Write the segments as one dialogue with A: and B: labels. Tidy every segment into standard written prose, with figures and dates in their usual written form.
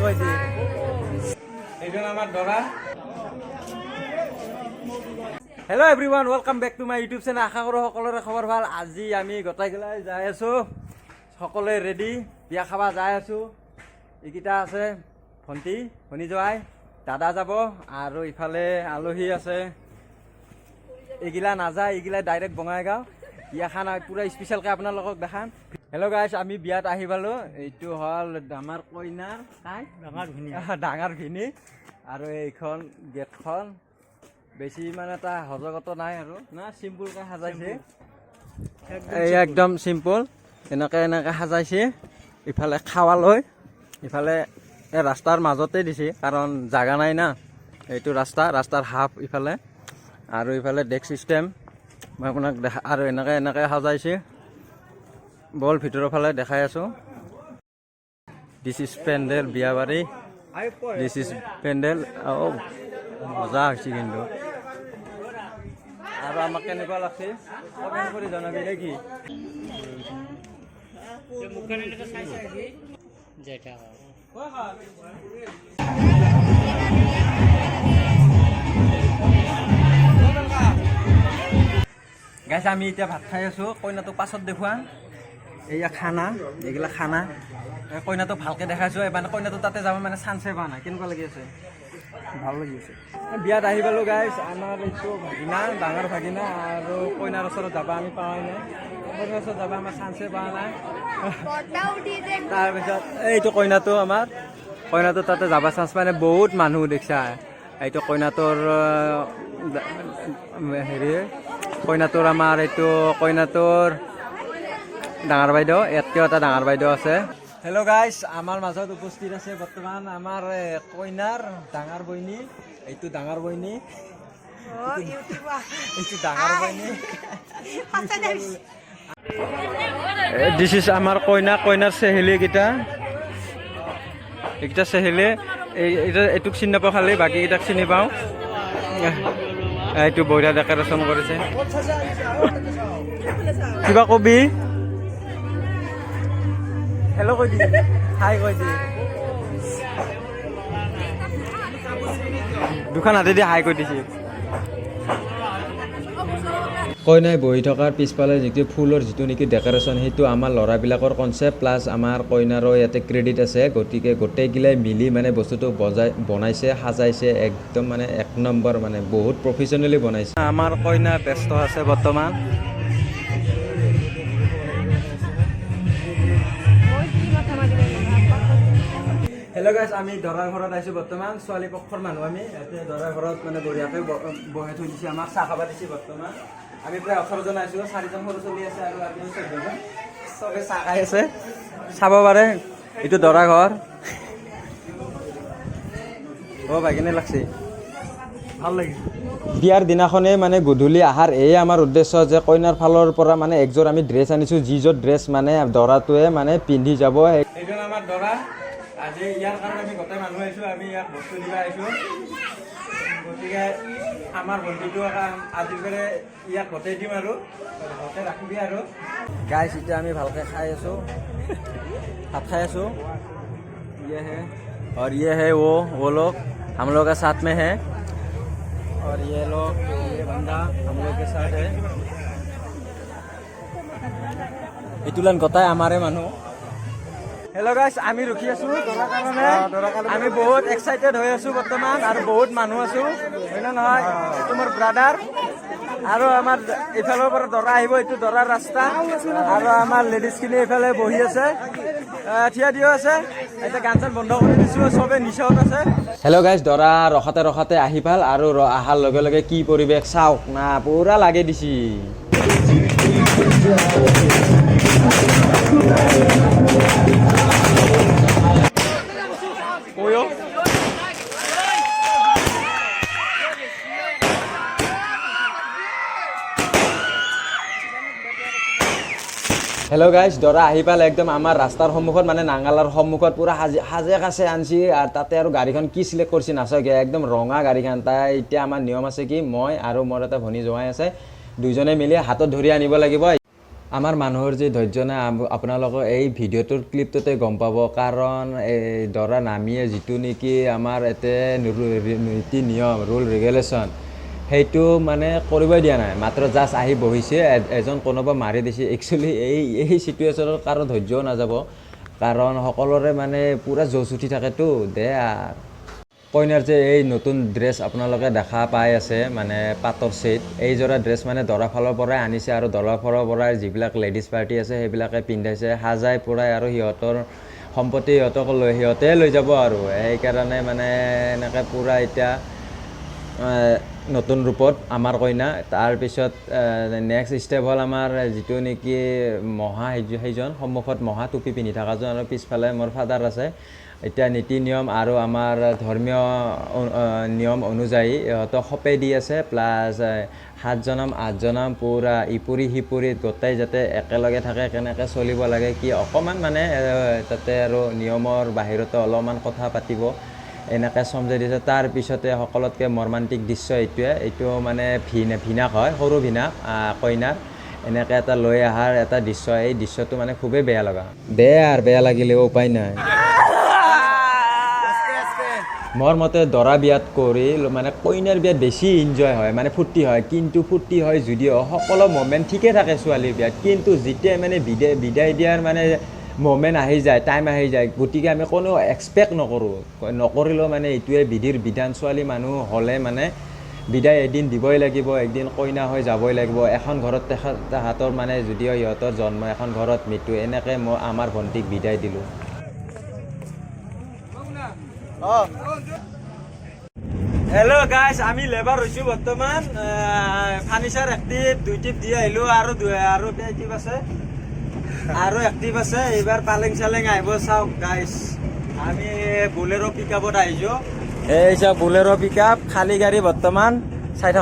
A: কৈ দি এইজন আমাৰ দৰা hello' everyone welcome back to my YouTube channel আশা কৰোঁ সকলোৰে খবৰ ভাল আজি আমি গোটেইগিলাই যাই আছোঁ সকলোৱে ৰেডি বিয়া খাব যাই আছোঁ এইকেইটা আছে ভণ্টি জোৱাই দাদা যাব আৰু ইফালে আলহী আছে এইগিলা নাযায় এইগিলা ডাইৰেক্ট বঙাইগাঁও বিয়া খানা পুৰা স্পেচিয়েলকৈ আপোনালোকক দেখাম হেল্ল' গাইছ আমি বিয়াত আহি পালোঁ এইটো হ'ল আমাৰ কইনাৰ ডাঙৰ ভিনী আৰু এইখন গেটখন বেছি মানে এটা সজাগত নাই আৰু না চিম্পুলকৈ সাজাইছে এই একদম চিম্পুল এনেকৈ সাজাইছে ইফালে খাৱালৈ ইফালে এই ৰাস্তাৰ মাজতে দিছে কাৰণ জাগা নাই না এইটো ৰাস্তাৰ হাফ ইফালে আৰু ইফালে ডেক চিষ্টেম মই আপোনাক দেখা আৰু এনেকৈ সাজাইছে বল ভিতৰৰ ফালে দেখাই আছোঁ দিছ ইজ পেণ্ডেল বিয়াবাৰী দিছ ইজ পেণ্ডেল মজা হৈছে কিন্তু আৰু আমাক কেনেকুৱা লাগছে কমেণ্ট কৰি জনাবি নে কি গাইছে আমি এতিয়া ভাত খাই আছোঁ কইনাটোক পাছত দেখুৱা এইয়া খানা এইগিলা খানা কইনাটোক ভালকৈ দেখাইছোঁ মানে কইনাটো তাতে যাব মানে চান্সে পোৱা নাই কেনেকুৱা লাগি আছে ভাল লাগি আছে বিয়াত আহি পালোঁ গাইছ আমাৰ এইটো ভাগিনা ডাঙৰ ভাগিনা আৰু কইনাৰ ওচৰত যাব আমি পোৱাই নাই কইনাৰ ওচৰত যাব আমাৰ চান্সে পোৱা নাই তাৰপিছত এইটো কইনাটো আমাৰ কইনাটো তাতে যাব চান্স মানে বহুত মানুহ দেখিছা এইটো কইনাটোৰ হেৰি কইনাটোৰ আমাৰ এইটো কইনাটোৰ ডাঙৰ বাইদেউ ইয়াতকেও এটা ডাঙৰ বাইদেউ আছে হেল্ল' গাইছ আমাৰ মাজত উপস্থিত আছে বৰ্তমান আমাৰ কইনাৰ ডাঙৰ বইনী এইটো ডাঙৰ বইনী এইটো ডাঙৰ বইনী দিছ ইজ আমাৰ কইনাৰ চেহেলীকেইটা এইকেইটা চেহেলী এইটোক চিনি নাপাওঁ খালি বাকীকেইটাক চিনি পাওঁ এইটো বঢ়িয়া ডেকৰেশ্যন কৰিছে কিবা কবি হেল্ল' কৈ দি হাই কৈ দি দুখন হাতে দি হাই কৈ দিছে কইনাই বহি থকাৰ পিছফালে যিটো ফুলৰ যিটো নেকি ডেকৰেশ্যন সেইটো আমাৰ ল'ৰাবিলাকৰ কনচেপ্ট প্লাছ আমাৰ কইনাৰো ইয়াতে ক্ৰেডিট আছে গতিকে গোটেইগিলাই মিলি মানে বস্তুটো বনাইছে সাজাইছে একদম মানে এক নম্বৰ মানে বহুত প্ৰফেচনেলি বনাইছে আমাৰ কইনা ব্যস্ত আছে বৰ্তমান হেল্ল' গাইছ আমি দৰাৰ ঘৰত আহিছোঁ বৰ্তমান ছোৱালী পক্ষৰ মানুহ আমি ইয়াতে দৰাৰ ঘৰত মানে বঢ়িয়াকৈ বহাই থৈ দিছে আমাক চাহ খাব দিছে বৰ্তমান আমি প্ৰায় 18জন আহিছোঁ 4জন সৰু চলি আছে আৰু আপুনি 14জন চবে চাহ খাই আছে চাব পাৰে এইটো দৰা ঘৰ ভাই কেনে লাগছে ভাল লাগিছে বিয়াৰ দিনাখনেই মানে গধূলি আহাৰ এয়ে আমাৰ উদ্দেশ্য যে কইনাৰ ফালৰ পৰা মানে একযোৰ আমি ড্ৰেছ আনিছোঁ যিযোৰ ড্ৰেছ মানে দৰাটোৱে মানে পিন্ধি যাব এইজন আমাৰ দৰা আজি ইয়াৰ কাৰণে আমি গোটেই মানুহ আহিছোঁ আমি ইয়াক বস্তু দিব আহিছোঁ গতিকে আমাৰ ভণ্টিটো আজিৰ পৰা ইয়াক গোটেই দিম আৰু গোটেই ৰাখিবি আৰু গাইছ এতিয়া আমি ভালকৈ খাই আছোঁ ভাত খাই আছোঁ ये है और ये है वो लोग हम लोग के साथ में है और ये लोग ये बंदा हम लोग के साथ है इतुलान गोटाई हमारे मानुह হেল্ল' গাইছ আমি ৰখি আছোঁ দৰাৰ কাৰণে আমি বহুত এক্সাইটেড হৈ আছোঁ বৰ্তমান আৰু বহুত মানুহ আছোঁ হয় নে নহয় এইটো মোৰ ব্ৰাদাৰ আৰু আমাৰ এইফালৰ পৰা দৰা আহিব এইটো দৰাৰ ৰাস্তা আৰু আমাৰ লেডিজখিনি এইফালে বহি আছে থিয় দিও আছে এতিয়া গান চান বন্ধ কৰি দিছোঁ চবে নিচাত আছে হেল্ল' গাইছ দৰা ৰখাতে আহি পাল আৰু অহাৰ লগে লগে কি পৰিৱেশ চাওক না পুৰা লাগে দিছি হেল্ল' গাইছ দৰা আহি পালে একদম আমাৰ ৰাস্তাৰ সন্মুখত মানে নাঙালাৰ সন্মুখত পুৰা সাজে কাছে আনছি আৰু তাতে আৰু গাড়ীখন কি চিলেক্ট কৰিছে নাচাকে একদম ৰঙা গাড়ীখন তাই এতিয়া আমাৰ নিয়ম আছে কি মই আৰু মোৰ এটা ভনী জোৱাই আছে দুইজনে মিলি হাতত ধৰি আনিব লাগিব আমাৰ মানুহৰ যি ধৈৰ্য নাই আপোনালোকে এই ভিডিঅ'টোৰ ক্লিপটোতে গম পাব কাৰণ এই দৰা নামিয়ে যিটো নেকি আমাৰ ইয়াতে নীতি নিয়ম ৰুল ৰেগুলেশ্যন সেইটো মানে কৰিবই দিয়া নাই মাত্ৰ জাষ্ট আহি বহিছে এজন কোনোবা মাৰি দিছে একচুৱেলি এই চিটুৱেশ্যনত কাৰো ধৈৰ্যও নাযাব কাৰণ সকলোৰে মানে পূৰা জোচ উঠি থাকেতো দে কইনাৰ যে এই নতুন ড্ৰেছ আপোনালোকে দেখা পাই আছে মানে পাটৰ ছেট এইযোৰা ড্ৰেছ মানে দৰা ফালৰ পৰাই আনিছে আৰু দৰাৰ ফালৰ পৰাই যিবিলাক লেডিজ পাৰ্টি আছে সেইবিলাকে পিন্ধাইছে সাজাই পুৰাই আৰু সিহঁতৰ সম্পত্তি সিহঁতে লৈ যাব আৰু সেইকাৰণে মানে এনেকৈ পূৰা এতিয়া নতুন ৰূপত আমাৰ কইনা তাৰপিছত নেক্সট ষ্টেপ হ'ল আমাৰ যিটো নেকি মহা সেইজন সন্মুখত মহা টুপি পিন্ধি থকাজন আৰু পিছফালে মোৰ ফাদাৰ আছে এতিয়া নীতি নিয়ম আৰু আমাৰ ধৰ্মীয় নিয়ম অনুযায়ী ইহঁতক সপে দি আছে প্লাছ 7 জনম 8 জনম পূৰা ইপুৰি সিপুৰিত গোটেই যাতে একেলগে থাকে কেনেকৈ চলিব লাগে কি অকণমান মানে তাতে আৰু নিয়মৰ বাহিৰতো অলপমান কথা পাতিব এনেকৈ সমজাই দিছে তাৰপিছতে সকলোতকৈ মৰ্মান্তিক দৃশ্য এইটো মানে ভিনাক হয় সৰু ভিনাক কইনাৰ এনেকৈ এটা লৈ অহাৰ এটা দৃশ্য এই দৃশ্যটো মানে খুবেই বেয়া লগা বেয়া লাগিলেও উপায় নাই মোৰ মতে দৰা বিয়াত কৰি মানে কইনাৰ বিয়াত বেছি এনজয় হয় মানে ফূৰ্তি হয় কিন্তু ফূৰ্তি হয় যদিও সকলো মমেণ্ট ঠিকে থাকে ছোৱালীৰ বিয়াত কিন্তু যেতিয়া মানে বিদায় দিয়াৰ মানে মমেণ্ট আহি যায় টাইম আহি যায় গতিকে আমি কোনো এক্সপেক্ট নকৰিলেও মানে এইটোৱে বিধিৰ বিধান ছোৱালী মানুহ হ'লে মানে বিদায় এদিন দিবই লাগিব একদিন কইনা হৈ যাবই লাগিব এখন ঘৰত তাহাঁতৰ মানে যদিও সিহঁতৰ জন্ম এখন ঘৰত মৃত্যু এনেকৈ মই আমাৰ ভণ্টিক বিদায় দিলোঁ হেল্ল' গাইজ আমি লেবাৰ হৈছোঁ বৰ্তমান ফাৰ্নিচাৰ এক্টিভ 2 টিপ দি আহিলোঁ আৰু এক্টিভ আছে এইবাৰ পালেং চালেং আহিব চাওক গাইজ আমি বুলেৰো পিক আপত আহিছোঁ এই চাওক বুলেৰো পিক আপ খালী গাড়ী বৰ্তমান চাই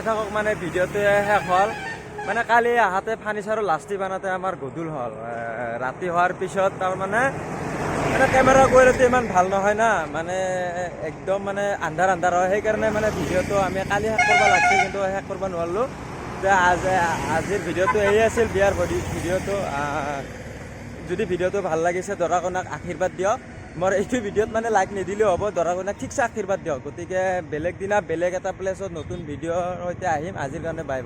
A: থাকক মানে ভিডিঅ'টোৱে শেষ হ'ল মানে কালি আহাতে ফাৰ্নিচাৰৰ লাষ্টি বানাতে আমাৰ গধূল হ'ল ৰাতি হোৱাৰ পিছত তাৰমানে মানে কেমেৰা কোৱালিটি ইমান ভাল নহয় না মানে একদম মানে আন্ধাৰ হয় সেইকাৰণে মানে ভিডিঅ'টো আমি কালি শেষ কৰিব লাগিছিল কিন্তু শেষ কৰিব নোৱাৰিলোঁ আজিৰ ভিডিঅ'টো এই আছিল বিয়াৰ ভিডিঅ'টো যদি ভিডিঅ'টো ভাল লাগিছে দৰা কইনাক আশীৰ্বাদ দিয়ক মোৰ এইটো ভিডিঅ'ত মানে লাইক নিদিলেও হ'ব দৰা কইনাক ঠিকছে আশীৰ্বাদ দিয়ক গতিকে বেলেগ দিনা বেলেগ এটা প্লেচত নতুন ভিডিঅ'ৰ সৈতে আহিম আজিৰ কাৰণে বাই